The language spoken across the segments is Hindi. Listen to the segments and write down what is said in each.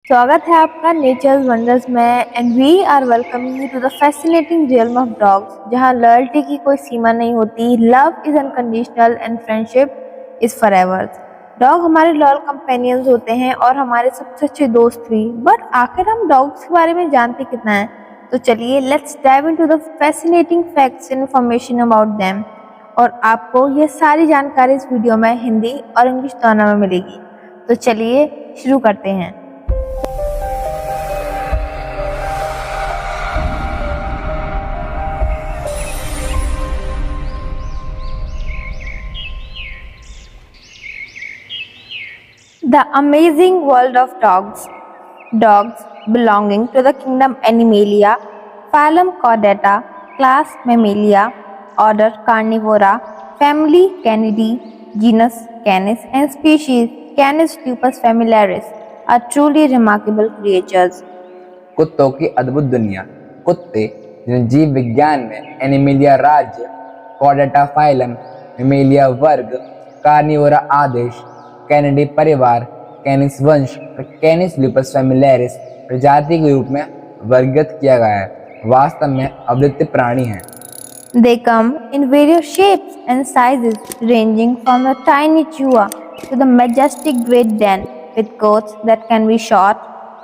स्वागत है आपका नेचर्स वंडर्स में and we are welcoming you to the fascinating realm of dogs जहां लॉयल्टी की कोई सीमा नहीं होती, love is unconditional and friendship is forever. Dog हमारे लॉयल कंपेनियंस होते हैं और हमारे सबसे अच्छे दोस्त भी। बट आखिर हम डॉग्स के बारे में जानते कितना है? तो चलिए let's dive into the fascinating facts and information about them. और आपको ये सारी जानकारी इस वीडियो में हिंदी और इंग्लिश दोनों में मिलेगी। तो चलिए शुरू करते हैं। The amazing world of dogs. Dogs belonging to the kingdom Animalia, phylum Chordata, class Mammalia, order Carnivora, family Canidae, genus Canis, and species Canis lupus familiaris are truly remarkable creatures. कुत्तों की अद्भुत दुनिया। कुत्ते जिन्हें जीव विज्ञान में एनिमेलिया राज्य, कॉर्डेटा फाइलम, मेमेलिया वर्ग, कार्निवोरा आदेश, कैनिडी परिवार, कैनिस वंश और कैनिस लुपस फैमिलियरिस प्रजाति के रूप में वर्गीकृत किया गया है। वास्तव में अद्वितीय प्राणी हैं। They come in various shapes and sizes, ranging from the tiny chewa to the majestic Great Dane, with coats that can be short,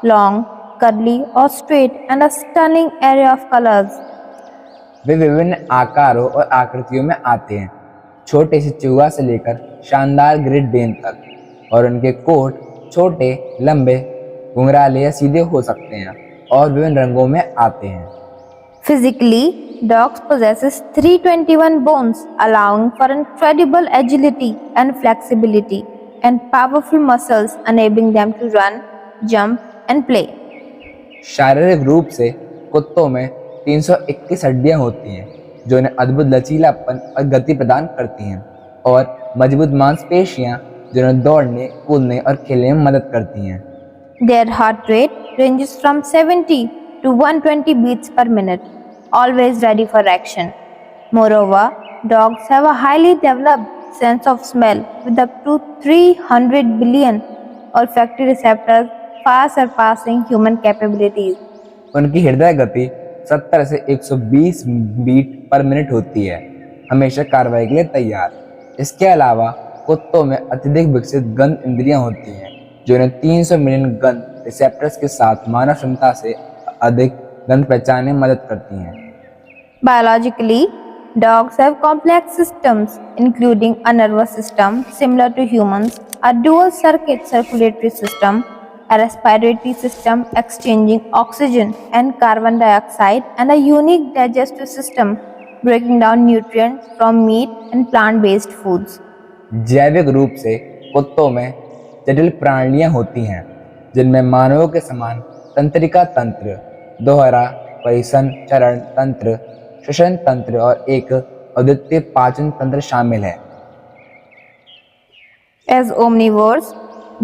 long, curly, or straight, and a stunning array of colors. वे विभिन्न आकारों और आकृतियों में आते हैं, छोटे से चूहा से लेकर शानदार ग्रेट डेन तक, और उनके कोट छोटे, लंबे, घुंघराले या सीधे हो सकते हैं और विभिन्न रंगों में आते हैं। Physically, dogs possesses 321 bones, allowing for incredible agility and flexibility, and powerful muscles enabling them to run, jump, and play. शारीरिक रूप से कुत्तों में 321 हड्डियां होती हैं, जो उन्हें अद्भुत लचीलापन और गति प्रदान करती हैं, और मजबूत मांसपेशियां जो उन्हें दौड़ने, कूदने और खेलने में मदद करती हैं। Their heart rate ranges from 70 to 120 beats per minute, always ready for action. Moreover, dogs have a highly developed sense of smell with up to 300 billion olfactory receptors, far surpassing human capabilities. उनकी हृदय गति 70 से 120 बीट पर मिनट होती है, हमेशा कार्रवाई के लिए तैयार। इसके अलावा कुत्तों में अत्यधिक विकसित गंध इंद्रियां होती हैं, जो उन्हें 300 मिलियन गंध रिसेप्टर्स के साथ मानव क्षमता से अधिक गंध पहचानने में मदद करती हैं। Biologically, dogs have complex systems, including a nervous system similar to humans, a dual circuit circulatory system, a respiratory system exchanging oxygen and carbon dioxide, and a unique digestive system breaking down nutrients from meat and plant-based foods. जैविक रूप से कुत्तों में जटिल प्रणालियां होती हैं, जिनमें मानवों के समान तंत्रिका तंत्र, दोहरा परिसन चरण तंत्र, श्वसन तंत्र और एक अद्वितीय पाचन तंत्र शामिल है। As omnivores,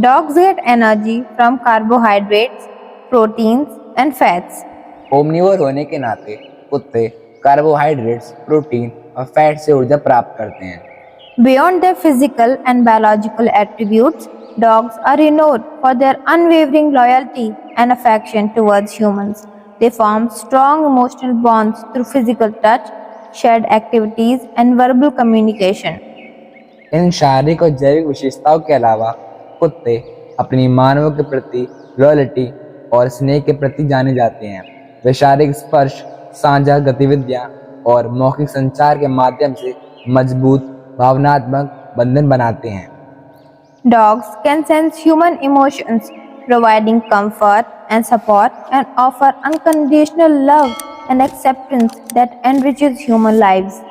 dogs get energy from carbohydrates, proteins, and fats. Omnivore होने के नाते कुत्ते कार्बोहाइड्रेट्स, प्रोटीन और फैट से ऊर्जा प्राप्त करते हैं। Beyond their physical and biological attributes, dogs are renowned for their unwavering loyalty and affection towards humans. They form strong emotional bonds through physical touch, shared activities, and verbal communication. इन शारीरिक और जैविक विशेषताओं के अलावा कुत्ते अपनी मानवों के प्रति लॉयल्टी और स्नेह के प्रति जाने जाते हैं। वे शारीरिक स्पर्श, साझा गतिविधियां और मौखिक संचार के माध्यम से मजबूत भावनात्मक बंधन बनाते हैं। Dogs can sense human emotions, providing comfort and support, and offer unconditional love and acceptance that enriches human lives.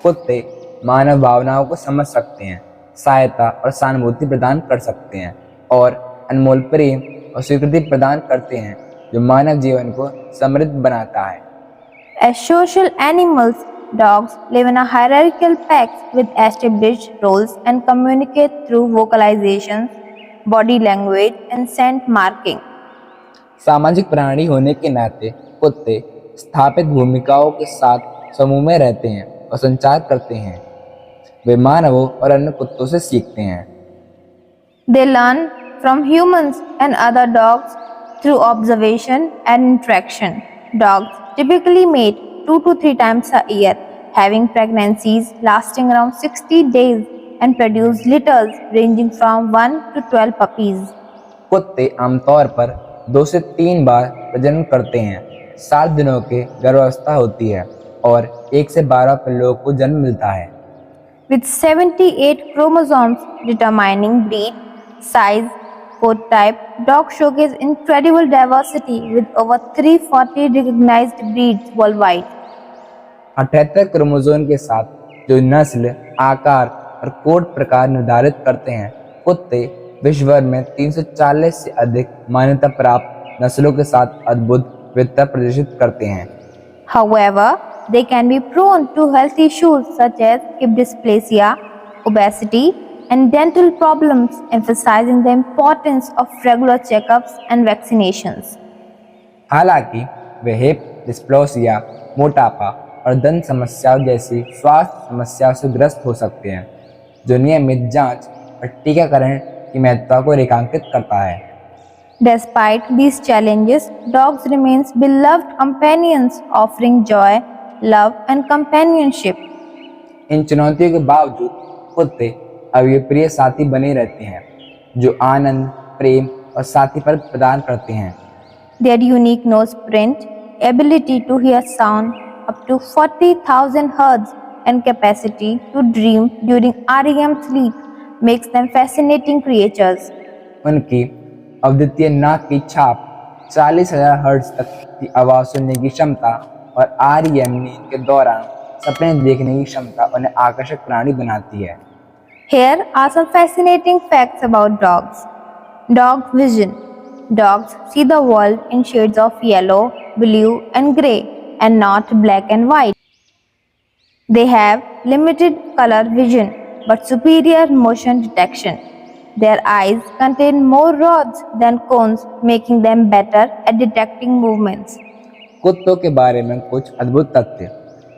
कुत्ते मानव भावनाओं को समझ सकते हैं, सहायता और सहानुभूति प्रदान कर सकते हैं, और अनमोल प्रेम और स्वीकृति प्रदान करते हैं, जो मानव जीवन को समृद्ध बनाता है। As social animals, dogs live in a hierarchical packs with established roles and communicate through vocalizations, body language, and scent marking. सामाजिक प्राणी होने के नाते कुत्ते स्थापित भूमिकाओं के साथ समूह में रहते हैं और संचार करते हैं। वे मानवों और अन्य कुत्तों से सीखते हैं। They learn from humans and other dogs through observation and interaction. Dogs typically mate 2 to 3 times a year, having pregnancies lasting around 60 days and produce litters ranging from 1 to 12 puppies. कुत्ते आमतौर पर 2 से 3 बार प्रजनन करते हैं। 7 दिनों के गर्भावस्था होती है और 1 से 12 पिल्लों को जन्म मिलता है। With 78 chromosomes determining breed, size, coat type, dogs showcase incredible diversity with over 340 recognized breeds worldwide. 78 chromosome के साथ जो नस्ल, आकार और कोड प्रकार निर्धारित करते हैं, कुत्ते विश्व भर में 340 से अधिक मान्यता प्राप्त नस्लों के साथ अद्भुत विविधता प्रदर्शित करते हैं। However, they can be prone to health issues such as hip dysplasia, obesity, and dental problems, emphasizing the importance of regular checkups and vaccinations. हालांकि वे हिप डिस्प्लेसिया, मोटापा और दंत समस्याओं जैसी स्वास्थ्य समस्याओं से ग्रस्त हो सकते हैं, जो नियमित जांच और टीकाकरण की महत्ता को रेखांकित करता है। Despite these challenges, dogs remain beloved companions, offering joy, love, and companionship. इन चुनौतियों के बावजूद कुत्ते अविप्रिय साथी बने रहते हैं, जो आनंद, प्रेम और साथीपन प्रदान करते हैं। Their unique nose print, ability to hear sound up to 40,000 Hz, and capacity to dream during REM sleep makes them fascinating creatures. उनकी अद्वितीय नाक की छाप, 40,000 हर्ट्ज तक की आवाज़ सुनने की क्षमता और REM नींद के दौरान सपने देखने की क्षमता उन्हें आकर्षक प्राणी बनाती है। Here are some fascinating facts about dogs. Dog vision. Dogs see the world in shades of yellow, blue, and gray, and not black and white. They have limited color vision but superior motion detection. Their eyes contain more rods than cones, making them better at detecting movements. कुत्तों के बारे में कुछ अद्भुत तथ्य।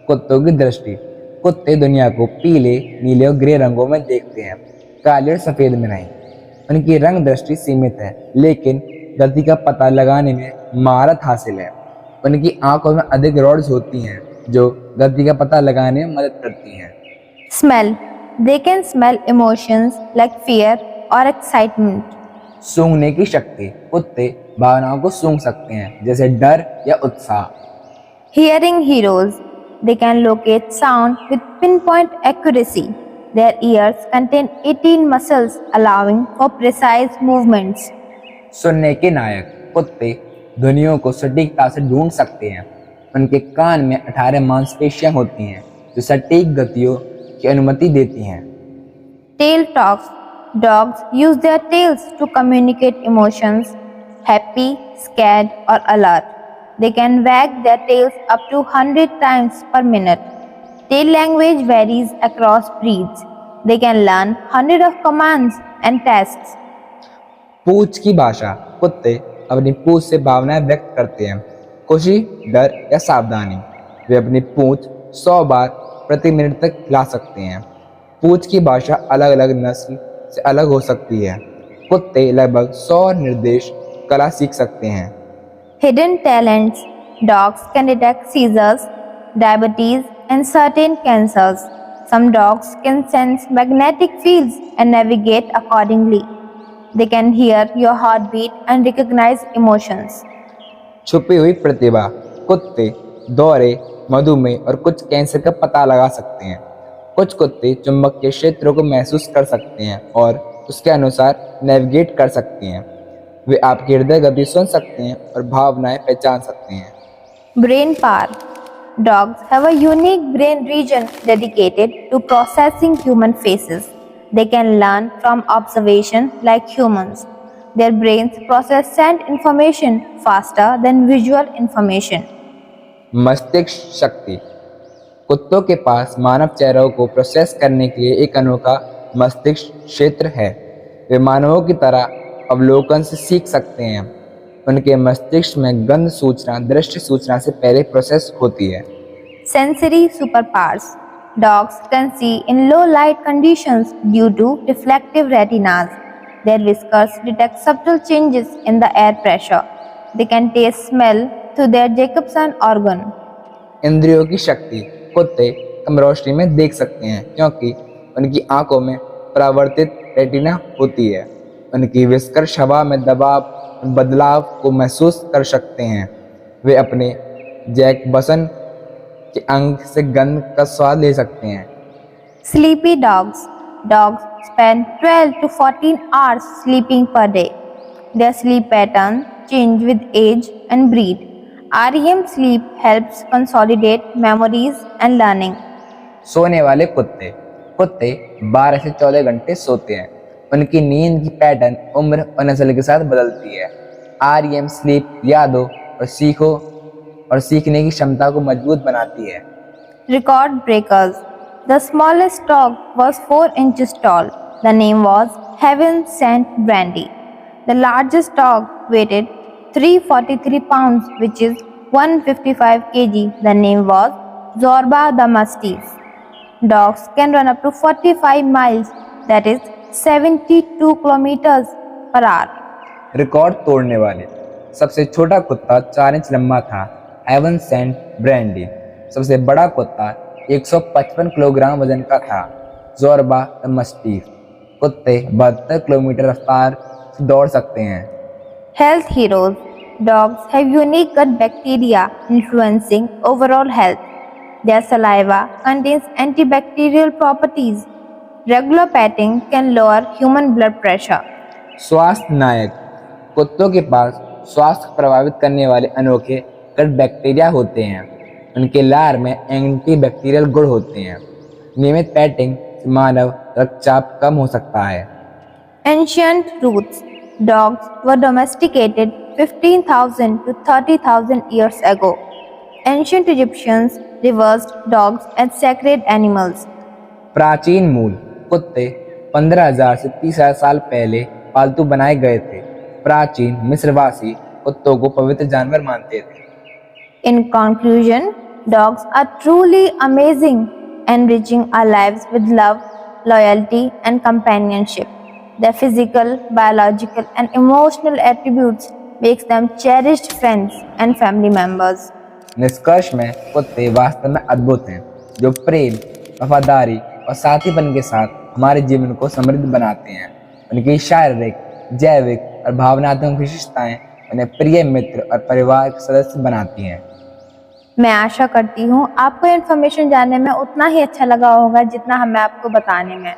कुत्तों की दृष्टि। कुत्ते दुनिया को पीले, नीले और ग्रे रंगों में देखते हैं, काले और सफ़ेद में नहीं। उनकी रंग दृष्टि सीमित है, लेकिन गति का पता लगाने में महारत हासिल है। उनकी आंखों में अधिक रॉड्स होती हैं, जो गति का पता लगाने में मदद करती हैं। Smell. They can smell emotions like fear or excitement. सूंघने की शक्ति। कुत्ते भावनाओं को सूंघ सकते हैं, जैसे डर या उत्साह। Hearing heroes. They can locate sound with pinpoint accuracy. Their ears contain 18 muscles allowing for precise movements. सुनने के नायक। कुत्ते ध्वनियों को सटीकता से ढूंढ सकते हैं। उनके कान में 18 मांसपेशियां होती हैं, जो सटीक गतियों की अनुमति देती हैं। Tail talk. Dogs use their tails to communicate emotions, happy, scared, or alert. They can wag their tails up to 100 times per minute. Tail language varies across breeds. They can learn hundreds of commands and tasks. पूंछ की भाषा। कुत्ते अपनी पूंछ से भावनाएं व्यक्त करते हैं, खुशी, डर या सावधानी। वे अपनी पूंछ 100 बार प्रति मिनट तक हिला सकते हैं। पूंछ की भाषा अलग अलग नस्ल से अलग हो सकती है। कुत्ते लगभग 100 निर्देश कला सीख सकते हैं। Hidden talents. Dogs can detect seizures, diabetes, and certain cancers. Some dogs can sense magnetic fields and navigate accordingly. They can hear your heartbeat and recognize emotions. छुपी हुई प्रतिभा। कुत्ते दौरे, मधुमेह और कुछ कैंसर का पता लगा सकते हैं। कुछ कुत्ते चुंबकीय क्षेत्रों को महसूस कर सकते हैं और उसके अनुसार नेविगेट कर सकते हैं। वे आपकी हृदय गति सुन सकते हैं और भावनाएं पहचान सकते हैं। Brain power. Dogs have a unique brain region dedicated to processing human faces. They can learn from observation like humans. Their brains process scent information faster than visual information. मस्तिष्क शक्ति। कुत्तों के पास मानव चेहरों को प्रोसेस करने के लिए एक अनोखा मस्तिष्क क्षेत्र है। वे मानवों की तरह अवलोकन से सीख सकते हैं। उनके मस्तिष्क में गंध सूचना दृश्य सूचना से पहले प्रोसेस होती है। Sensory superpowers. Dogs can see in low light conditions due to reflective retinas. Their whiskers detect subtle changes in the air pressure. They can taste smell through their Jacobson organ. इंद्रियों की शक्ति। कुत्ते कम रोशनी में देख सकते हैं क्योंकि उनकी आंखों में परावर्तित रेटिना होती है। उनकी विस्कर्स हवा में दबाव बदलाव को महसूस कर सकते हैं। वे अपने जैकबसन के अंग से गंध का स्वाद ले सकते हैं। Sleepy dogs. Dogs spend 12 to 14 hours sleeping per day. Their sleep pattern change with age and breed. REM sleep helps consolidate memories and learning. सोने वाले कुत्ते। कुत्ते 12 से 14 घंटे सोते हैं। उनकी नींद की पैटर्न उम्र और नस्ल के साथ बदलती है। REM स्लीप यादों और सीखने की क्षमता को मजबूत बनाती है। Record breakers. The smallest dog was 4 inches tall. The name was Heaven Sent Brandy. The largest dog weighed 343 pounds, which is 155 kg. The name was Zorba the Mastiff. Dogs can run up to 45 miles, that is 72 kilometers per hour. Record तोड़ने वाले। सबसे छोटा कुत्ता 4 इंच लंबा था, हेवन सेंट ब्रैंडी। सबसे बड़ा कुत्ता 155 किलोग्राम वजन का था, जोरबा द मस्टीफ। कुत्ते 72 किलोमीटर रफ्तार से दौड़ सकते हैं। Health heroes. Dogs have unique gut bacteria influencing overall health. Their saliva contains antibacterial properties. Regular petting can lower human blood pressure. स्वास्थ्य नायक। कुत्तों के पास स्वास्थ्य प्रभावित करने वाले अनोखे गट बैक्टीरिया होते हैं। उनके लार में एंटीबैक्टीरियल गुण होते हैं। नियमित पेटिंग से मानव रक्तचाप कम हो सकता है। Ancient roots. Dogs were domesticated 15,000 to 30,000 years ago. Ancient Egyptians reverenced dogs as sacred animals. प्राचीन मूल। कुत्ते 15,000 से 30,000 साल पहले पालतू बनाए गए थे। प्राचीन मिस्रवासी कुत्तों को पवित्र जानवर मानते थे। In conclusion, dogs are truly amazing, enriching our lives with love, loyalty, and companionship. Their physical, biological, and emotional attributes makes them cherished friends and family members. निष्कर्ष में कुत्ते वास्तव में अद्भुत हैं, जो प्रेम, वफादारी और साथीपन के साथ हमारे जीवन को समृद्ध बनाते हैं। उनकी शारीरिक, जैविक और भावनात्मक विशेषताएं उन्हें प्रिय मित्र और परिवार के सदस्य बनाती हैं। मैं आशा करती हूँ आपको इन्फॉर्मेशन जानने में उतना ही अच्छा लगा होगा जितना हमें आपको बताने में।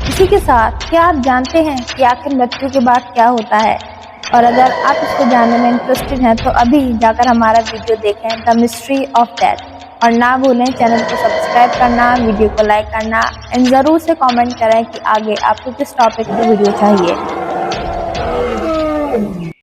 इसी के साथ क्या आप जानते हैं कि आखिर मृत्यु के बाद क्या होता है? और अगर आप इसको जानने में इंटरेस्टेड हैं तो अभी जाकर हमारा वीडियो देखें, द मिस्ट्री ऑफ डेथ। और ना भूलें चैनल को सब्सक्राइब करना, वीडियो को लाइक करना एंड ज़रूर से कमेंट करें कि आगे आपको किस टॉपिक पे वीडियो चाहिए।